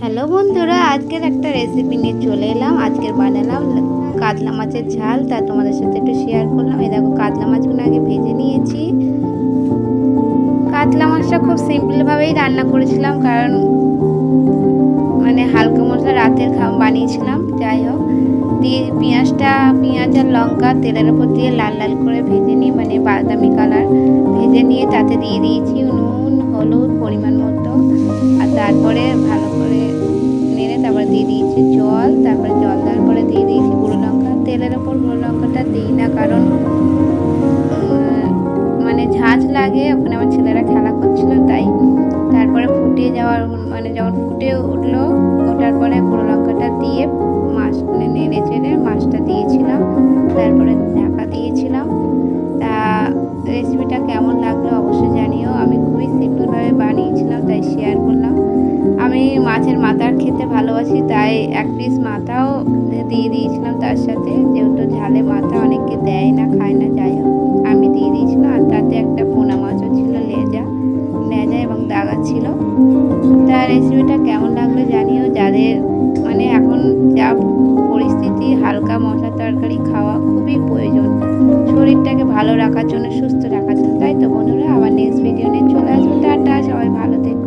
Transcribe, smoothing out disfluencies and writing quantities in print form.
Hello বন্ধুরা, আজকের একটা রেসিপি নিয়ে চলে এলাম। আজকের বানালাম কাতলা মাছের ঝাল, তা তোমাদের সাথে একটু শেয়ার করলাম। এই দেখো, কাতলা মাছগুলো আগে ভেজে নিয়েছি। কাতলা মাছটা খুব সিম্পলভাবেই রান্না করেছিলাম, কারণ হালকা মশলা রাতের বানিয়েছিলাম। যাই হোক, দিয়ে পেঁয়াজ আর লঙ্কা তেলের উপর দিয়ে লাল লাল করে ভেজে নিই, বাদামি কালার ভেজে নিয়ে তাতে দিয়ে দিয়েছি নুন হলুদ পরিমাণ মতো। আর তারপরে ভালো করে নেড়ে তারপরে দিয়ে দিয়েছি জল। তারপরে জল দেওয়ার পরে দিয়ে দিয়েছি গুঁড়ো লঙ্কা। তেলের ওপর গুঁড়ো লঙ্কাটা দিই না, কারণ ঝাঁঝ লাগে, ওখানে আমার ছেলেরা খেলা করছিল তাই। তারপরে ফুটিয়ে যাওয়ার যখন ফুটে উঠলো, ওঠার পরে গুঁড়ো লঙ্কাটা দিয়ে মাছ নেড়ে চেড়ে মাছটা দিয়েছিলাম। তারপরে ঢাকা দিয়েছিলাম। তা রেসিপিটা কেমন লাগলো অবশ্যই জানিও। আমি খুবই সিম্পলভাবে বানিয়েছিলাম, তাই শেয়ার করলাম। আমি মাছের মাথা খেতে ভালোবাসি, তাই এক পিস মাথাও দিয়ে দিয়েছিলাম তার সাথে, যেহেতু ঝালে মাথা অনেকে দেয় না, খায় না। যাই হোক, আমি দিয়ে দিয়েছিলাম। আর তাতে একটা পোনা মাছও ছিল, লেজা এবং দাগা ছিল। তা রেসিপিটা কেমন লাগলো জানিও। যাদের এখন যা পরিস্থিতি, হালকা মশলা তরকারি খাওয়া খুবই প্রয়োজন শরীরটাকে ভালো রাখার জন্য, সুস্থ রাখার জন্য। তাই তো বন্ধুরা, আবার নেক্সট ভিডিও নিয়ে চলে আসবো। টাটা, সবাই ভালো